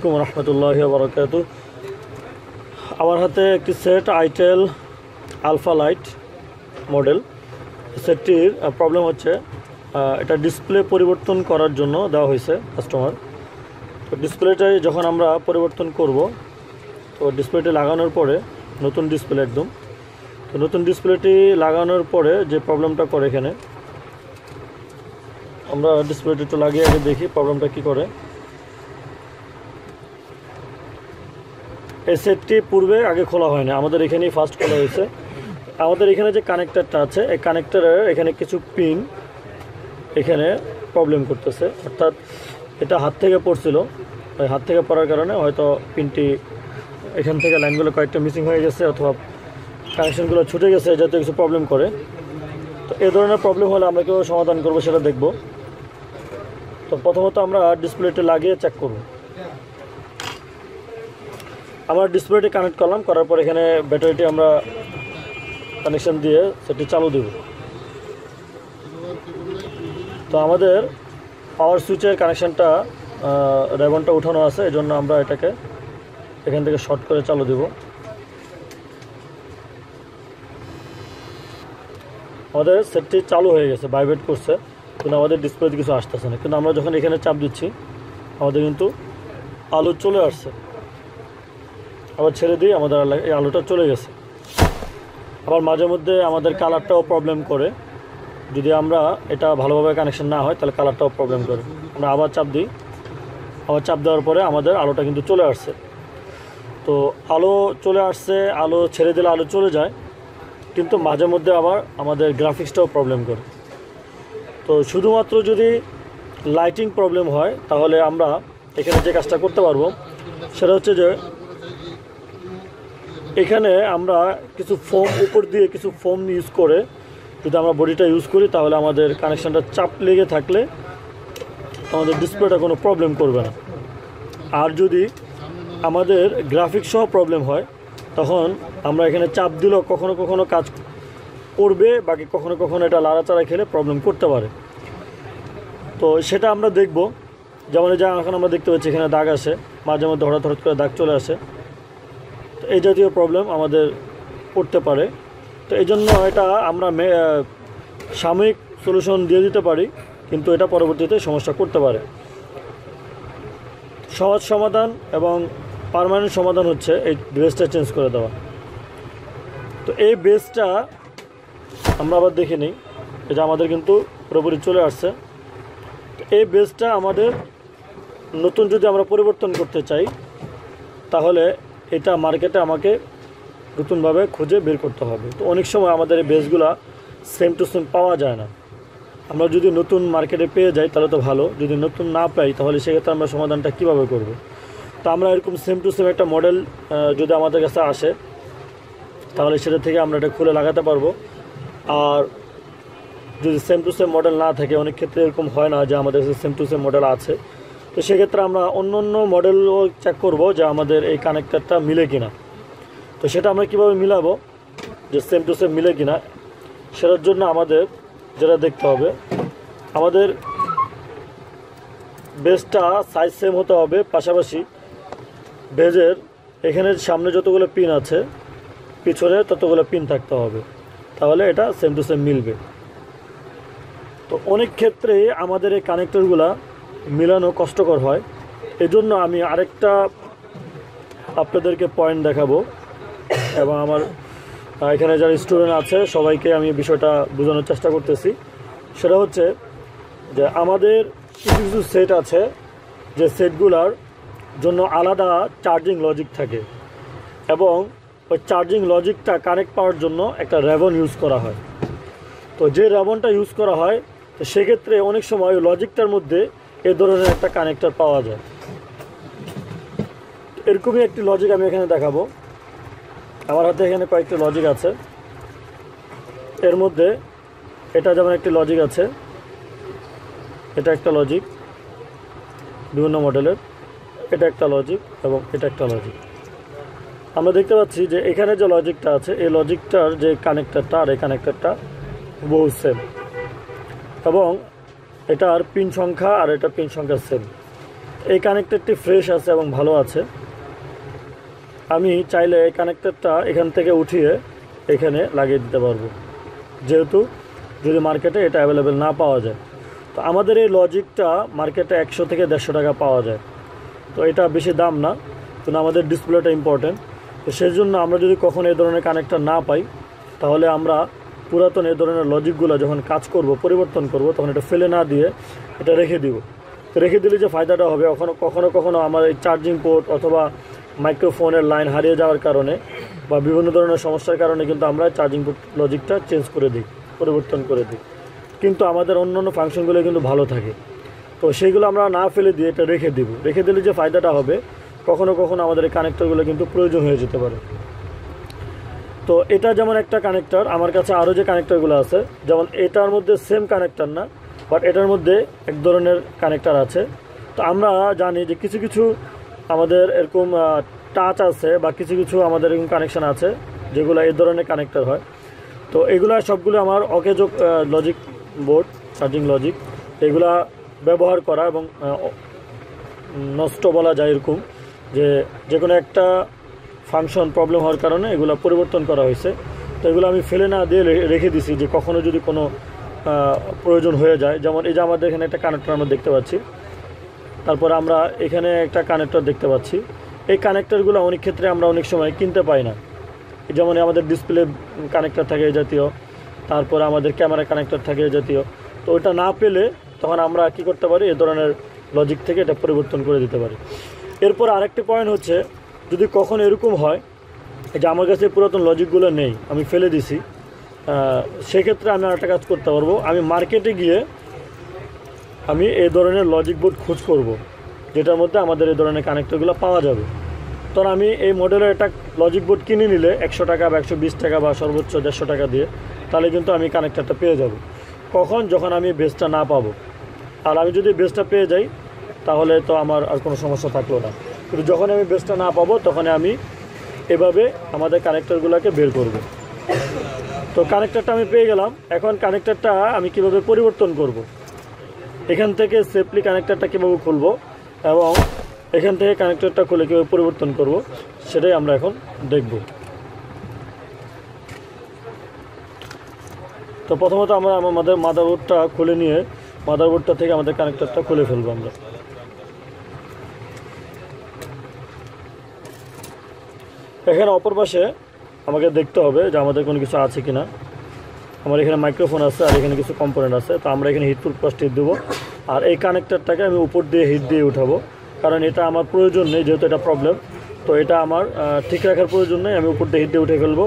আলাইকুম রহমতুল্লাহি ওয়া বারাকাতুহু। আমার হাতে একটি set itel alpha lite model. সেটটির প্রবলেম হচ্ছে এটা ডিসপ্লে পরিবর্তন করার জন্য দেওয়া হয়েছে কাস্টমার। তো ডিসপ্লেটাই যখন আমরা পরিবর্তন করব, তো ডিসপ্লেটি লাগানোর পরে নতুন ডিসপ্লে একদম, তো নতুন ডিসপ্লেটি লাগানোর পরে যে প্রবলেমটা করে, এখানে আমরা ডিসপ্লেটি একটু লাগিয়ে আগে দেখি প্রবলেমটা কী করে। এই সেটটি পূর্বে আগে খোলা হয়নি, আমাদের এখানেই ফার্স্ট খোলা হয়েছে। আমাদের এখানে যে কানেক্টারটা আছে, এই কানেক্টারের এখানে কিছু পিন এখানে প্রবলেম করতেছে, অর্থাৎ এটা হাত থেকে পড়ছিল, ওই হাত থেকে পড়ার কারণে হয়তো পিনটি এখান থেকে লাইনগুলো কয়েকটা মিসিং হয়ে গেছে অথবা কানেকশনগুলো ছুটে গেছে, যাতে কিছু প্রবলেম করে। তো এই ধরনের প্রবলেম হলে আমরা কীভাবে সমাধান করবো সেটা দেখব। তো প্রথমত আমরা ডিসপ্লেটি লাগিয়ে চেক করব। আমরা ডিসপ্লেটি কানেক্ট করলাম, করার পর এখানে ব্যাটারিটি আমরা কানেকশন দিয়ে সেটি চালু দেব। তো আমাদের পাওয়ার সুইচের কানেকশানটা রেবনটা উঠানো আছে, এই জন্য আমরা এটাকে এখান থেকে শর্ট করে চালু দেব। আমাদের সেটটি চালু হয়ে গেছে, ভাইব্রেট করছে, কিন্তু আমাদের ডিসপ্লেতে কিছু আসতেছে না। কিন্তু আমরা যখন এখানে চাপ দিচ্ছি, আমাদের কিন্তু আলো চলে আসছে। আবার ছেড়ে দিই, আমাদের এই আলোটা চলে গেছে। আবার মাঝে মধ্যে আমাদের কালারটাও প্রবলেম করে, যদি আমরা এটা ভালোভাবে কানেকশন না হয় তাহলে কালারটাও প্রবলেম করে। আমরা আবার চাপ দিই, আবার চাপ দেওয়ার পরে আমাদের আলোটা কিন্তু চলে আসছে। তো আলো চলে আসছে, আলো ছেড়ে দিলে আলো চলে যায়, কিন্তু মাঝে মধ্যে আবার আমাদের গ্রাফিক্সটাও প্রবলেম করে। তো শুধুমাত্র যদি লাইটিং প্রবলেম হয়, তাহলে আমরা এখানে যে কাজটা করতে পারবো সেটা হচ্ছে যে এখানে আমরা কিছু ফোম উপর দিয়ে কিছু ফোম ইউজ করে যদি আমরা বডিটা ইউজ করি, তাহলে আমাদের কানেকশানটা চাপ লেগে থাকলে আমাদের ডিসপ্লেটা কোনো প্রবলেম করবে না। আর যদি আমাদের গ্রাফিক্স সহ প্রবলেম হয়, তখন আমরা এখানে চাপ দিলেও কখনো কখনো কাজ করবে, বাকি কখনো কখনো এটা লাড়াচাড়া খেলে প্রবলেম করতে পারে। তো সেটা আমরা দেখব। যেমন যা এখন আমরা দেখতে পাচ্ছি এখানে দাগ আসে, মাঝে মধ্যে হঠাৎ হঠাৎ করে দাগ চলে আসে। তো এই জাতীয় প্রবলেম আমাদের করতে পারে। তো এই জন্য এটা আমরা সাময়িক সলিউশন দিয়ে দিতে পারি, কিন্তু এটা পরবর্তীতে সমস্যা করতে পারে। সহজ সমাধান এবং পার্মানেন্ট সমাধান হচ্ছে এই বেসটা চেঞ্জ করে দেওয়া। তো এই বেসটা আমরা আবার দেখে নিই, এটা আমাদের কিন্তু পুরোপুরি চলে আসছে। এই বেসটা আমাদের নতুন যদি আমরা পরিবর্তন করতে চাই, তাহলে এটা মার্কেটে আমাকে নতুনভাবে খুঁজে বের করতে হবে। তো অনেক সময় আমাদের এই বেসগুলা সেম টু সেম পাওয়া যায় না। আমরা যদি নতুন মার্কেটে পেয়ে যাই তাহলে তো ভালো, যদি নতুন না পাই তাহলে সেক্ষেত্রে আমরা সমাধানটা কীভাবে করব। তো আমরা এরকম সেম টু সেম একটা মডেল যদি আমাদের কাছে আসে, তাহলে সেটা থেকে আমরা এটা খুলে লাগাতে পারবো। আর যদি সেম টু সেম মডেল না থাকে, অনেক ক্ষেত্রে এরকম হয় না যে আমাদের কাছে সেম টু সেম মডেল আছে, তো সেক্ষেত্রে আমরা অন্য অন্য মডেলও চেক করব যে আমাদের এই কানেক্টারটা মিলে কিনা। তো সেটা আমরা কীভাবে মিলাবো যে সেম টু সেম মিলে কিনা, সেটার জন্য আমাদের যেটা দেখতে হবে, আমাদের বেসটা সাইজ সেম হতে হবে, পাশাপাশি বেজের এখানে সামনে যতগুলো পিন আছে পিছনে ততগুলো পিন থাকতে হবে, তাহলে এটা সেম টু সেম মিলবে। তো অনেক ক্ষেত্রে আমাদের এই কানেক্টরগুলা মিলানো কষ্টকর হয়। এজন্য আমি আরেকটা আপনাদেরকে পয়েন্ট দেখাবো, এবং আমার এখানে যারা স্টুডেন্ট আছে সবাইকে আমি বিষয়টা বোঝানোর চেষ্টা করতেছি। সেটা হচ্ছে যে আমাদের কিছু কিছু সেট আছে, যে সেটগুলার জন্য আলাদা চার্জিং লজিক থাকে, এবং ওই চার্জিং লজিকটা কানেক্ট পাওয়ার জন্য একটা রেবন ইউজ করা হয়। তো যে রেবনটা ইউজ করা হয়, তো সেক্ষেত্রে অনেক সময় ওই লজিকটার মধ্যে এ ধরনের একটা কানেক্টর পাওয়া যায়। এরকমই একটি লজিক আমি এখানে দেখাবো। আমার হাতে এখানে কয়েকটি লজিক আছে, এর মধ্যে এটা যেমন একটি লজিক আছে, এটা একটা লজিক বিভিন্ন মডেলের, এটা একটা লজিক এবং এটা একটা লজিক। আমরা দেখতে পাচ্ছি যে এখানে যে লজিকটা আছে, এই লজিকটার যে কানেক্টরটা আর এই কানেক্টরটা বহু সেম, এবং এটার পিন সংখ্যা আর এটা পিন সংখ্যা সেম। এই কানেক্টরটি ফ্রেশ আছে এবং ভালো আছে। আমি চাইলে এই কানেক্টরটা এখান থেকে উঠিয়ে এখানে লাগিয়ে দিতে পারবো, যেহেতু যদি মার্কেটে এটা অ্যাভেলেবেল না পাওয়া যায়। তো আমাদের এই লজিকটা মার্কেটে 100 থেকে 150 টাকা পাওয়া যায়। তো এটা বেশি দাম না, কিন্তু আমাদের ডিসপ্লেটা ইম্পর্টেন্ট। তো সেই জন্য আমরা যদি কখনো এই ধরনের কানেক্টর না পাই, তাহলে আমরা পুরাতন এই ধরনের লজিকগুলো যখন কাজ করব, পরিবর্তন করব, তখন এটা ফেলে না দিয়ে এটা রেখে দিব। তো রেখে দিলে যে ফায়দাটা হবে, কখনো কখনো আমার এই চার্জিং পোর্ট অথবা মাইক্রোফোনের লাইন হারিয়ে যাওয়ার কারণে বা বিভিন্ন ধরনের সমস্যার কারণে কিন্তু আমরা চার্জিং পোর্ট লজিকটা চেঞ্জ করে দিই, পরিবর্তন করে দিই, কিন্তু আমাদের অন্যান্য ফাংশনগুলো কিন্তু ভালো থাকে। তো সেইগুলো আমরা না ফেলে দিয়ে এটা রেখে দিব। রেখে দিলে যে ফায়দাটা হবে, কখনো কখনো আমাদের এই কানেক্টরগুলো কিন্তু প্রয়োজন হয়ে যেতে পারে। তো এটা যেমন একটা কানেক্টর, আমার কাছে আরও যে কানেক্টরগুলো আছে, যেমন এটার মধ্যে সেম কানেক্টর না, বাট এটার মধ্যে এক ধরনের কানেক্টর আছে। তো আমরা জানি যে কিছু কিছু আমাদের এরকম টাচ আছে বা কিছু কিছু আমাদের এরকম কানেকশান আছে যেগুলো এই ধরনের কানেক্টর হয়। তো এগুলো সবগুলো আমার অকেজো লজিক বোর্ড, চার্জিং লজিক, এগুলা ব্যবহার করা এবং নষ্ট বলা যায় এরকম, যে কোনো একটা ফাংশন প্রবলেম হওয়ার কারণে এগুলো পরিবর্তন করা হয়েছে। তো এগুলো আমি ফেলে না দিয়ে রেখে দিছি, যে কখনো যদি কোনো প্রয়োজন হয়ে যায়। যেমন এই যে আমাদের এখানে একটা কানেক্টর আমরা দেখতে পাচ্ছি, তারপর আমরা এখানে একটা কানেক্টর দেখতে পাচ্ছি। এই কানেক্টরগুলো অনেক ক্ষেত্রে আমরা অনেক সময় কিনতে পাই না। যেমন আমাদের ডিসপ্লে কানেক্টর থাকে এই জাতীয়, তারপর আমাদের ক্যামেরা কানেক্টর থাকে এই জাতীয়। তো ওটা না পেলে তখন আমরা কি করতে পারি, এই ধরনের লজিক থেকে এটা পরিবর্তন করে দিতে পারি। এরপর আরেকটি পয়েন্ট হচ্ছে, যদি কখনো এরকম হয় যে আমার কাছে পুরাতন লজিকগুলো নেই, আমি ফেলে দিছি, সেক্ষেত্রে আমি আরেকটা কাজ করতে পারবো। আমি মার্কেটে গিয়ে আমি এই ধরনের লজিক বোর্ড খোঁজ করব, যেটার মধ্যে আমাদের এই ধরনের কানেক্টরগুলো পাওয়া যাবে। তখন আমি এই মডেলের একটা লজিক বোর্ড কিনে নিলে 100 টাকা বা 120 টাকা বা সর্বোচ্চ 150 টাকা দিয়ে, তাহলে কিন্তু আমি কানেক্টরটা পেয়ে যাব। যখন আমি বেসটা না পাবো। আর আমি যদি বেসটা পেয়ে যাই, তাহলে তো আমার আর কোনো সমস্যা থাকলো না। কিন্তু যখন আমি বেসটা না পাবো, তখন আমি এভাবে আমাদের কানেক্টরগুলোকে বের করব। তো কানেক্টরটা আমি পেয়ে গেলাম। এখন কানেক্টরটা আমি কিভাবে পরিবর্তন করব, এখান থেকে সেফলি কানেক্টরটা কীভাবে খুলব এবং এখান থেকে কানেক্টরটা খুলে কীভাবে পরিবর্তন করব, সেটাই আমরা এখন দেখব। তো প্রথমত আমরা আমাদের মাদারবোর্ডটা খুলে নিয়ে মাদারবোর্ডটা থেকে আমাদের কানেক্টরটা খুলে ফেলবো আমরা। এখানে অপর পাশে আমাকে দেখতে হবে যে আমাদের কোনো কিছু আছে কিনা। আমার এখানে মাইক্রোফোন আছে আর এখানে কিছু কম্পোনেন্ট আছে। তো আমরা এখানে হিটপ্রুফ প্লাস্টিক দেবো, আর এই কানেক্টরটাকে আমি উপর দিয়ে হিট দিয়ে উঠাবো, কারণ এটা আমার প্রয়োজন নেই, যেহেতু এটা প্রবলেম। তো এটা আমার ঠিক রাখার প্রয়োজন নেই, আমি উপর দিয়ে হিট দিয়ে উঠে ফেলবো।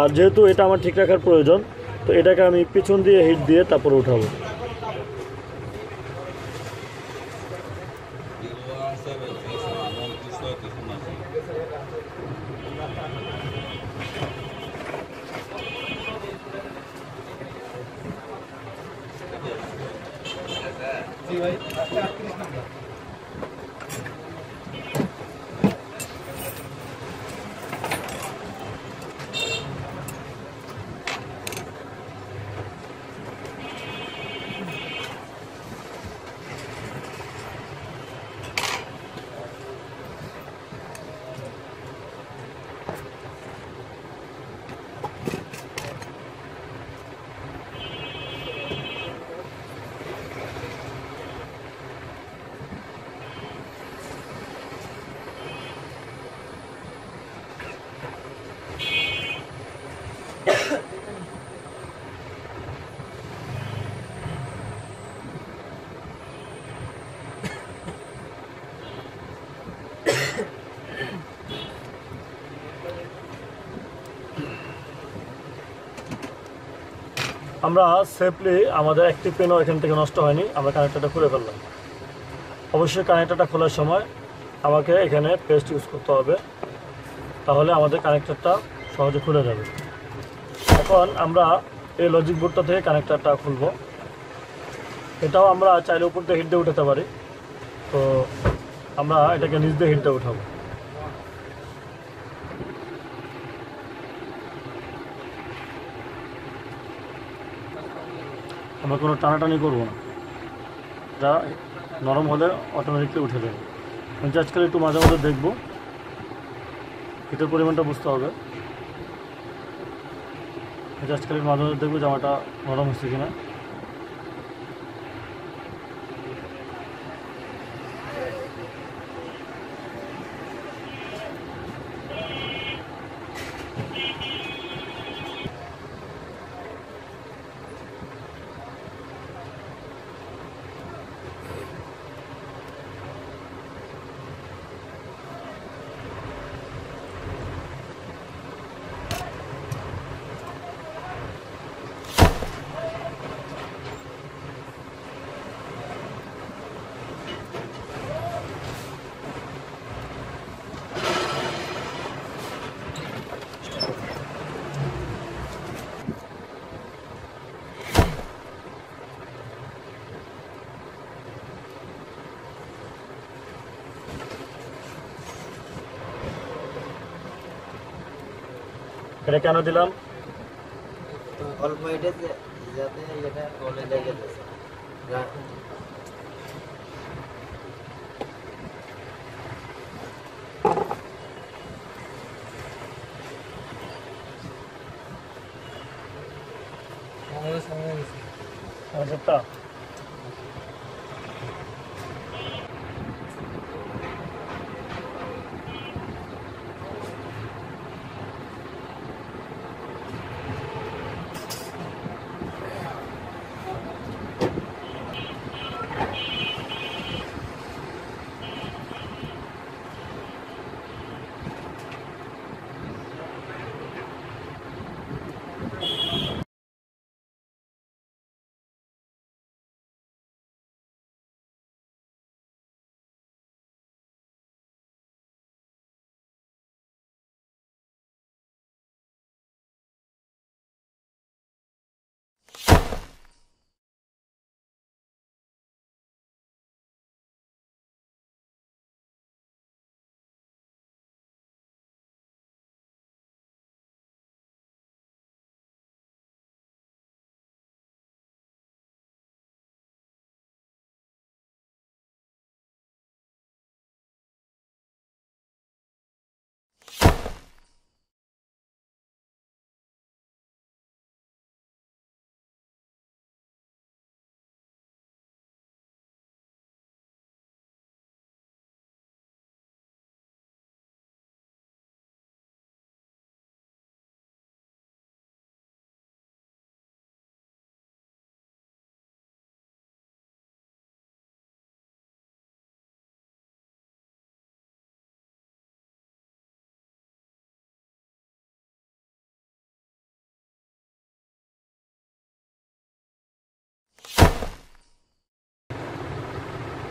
আর যেহেতু এটা আমার ঠিক রাখার প্রয়োজন, তো এটাকে আমি পিছন দিয়ে হিট দিয়ে তারপরে উঠাবো। আমরা সেফলি আমাদের একটি পেনও এখান থেকে নষ্ট হয়নি, আমরা কানেক্টরটা খুলে ফেললাম। অবশ্যই কানেক্টরটা খোলার সময় আমাকে এখানে পেস্ট ইউজ করতে হবে, তাহলে আমাদের কানেক্টরটা সহজে খুলে যাবে। এখন আমরা এই লজিক বোর্ডটা থেকে কানেক্টরটা খুলব। এটাও আমরা চাইলে উপর দিয়ে হিট দিয়ে উঠাতে পারি। তো আমরা এটাকে নিচ দিয়ে হিট দিয়ে উঠাবো। আমরা কোনো টানাটানি করবো না, যা নরম হলে অটোমেটিকলি উঠে যাবে। আমি জাস্ট খালি একটু মাঝে মাঝে দেখবো, হিটের পরিমাণটা বুঝতে হবে। জাস্ট খালি মাঝে মাঝে দেখবো জামাটা নরম হচ্ছে কিনা। এটা কেন দিলাম? অল্প এটা যাতে এটা বলে লেগে যাচ্ছে। আচ্ছা,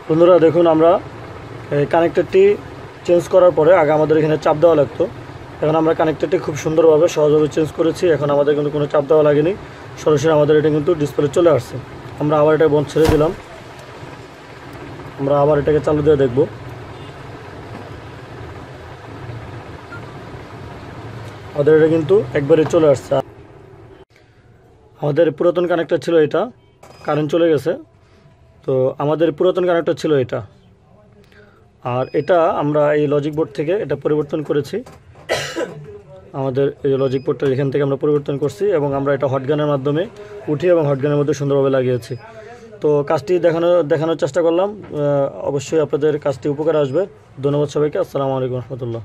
বন্ধুরা দেখুন, আমরা এই কানেক্টরটি চেঞ্জ করার পরে আগে আমাদের এখানে চাপ দেওয়া লাগতো। এখন আমরা কানেক্টরটি খুব সুন্দরভাবে সহজভাবে চেঞ্জ করেছি। এখন আমাদের কিন্তু কোনো চাপ দেওয়া লাগেনি, সরাসরি আমাদের এটা কিন্তু ডিসপ্লে চলে আসছে। আমরা আবার এটা বন্ধ ছেড়ে দিলাম, আমরা আবার এটাকে চালু দিয়ে দেখব। আমাদের এটা কিন্তু একবারে চলে আসছে। আমাদের পুরাতন কানেক্টর ছিল এটা, কারেন্ট চলে গেছে। তো আমাদের পুরাতন কানেক্টর ছিল এটা, আর এটা আমরা এই লজিক বোর্ড থেকে এটা পরিবর্তন করেছি। আমাদের এই লজিক বোর্ডটা এখান থেকে আমরা পরিবর্তন করছি এবং আমরা এটা হটগানের মাধ্যমে উঠিয়ে এবং হটগানের মধ্যে সুন্দরভাবে লাগিয়েছি। তো কাজটি দেখানোর চেষ্টা করলাম। অবশ্যই আপনাদের কাজটি উপকার আসবে। ধন্যবাদ সবাইকে। আসসালামু আলাইকুম রহমতুল্লাহ।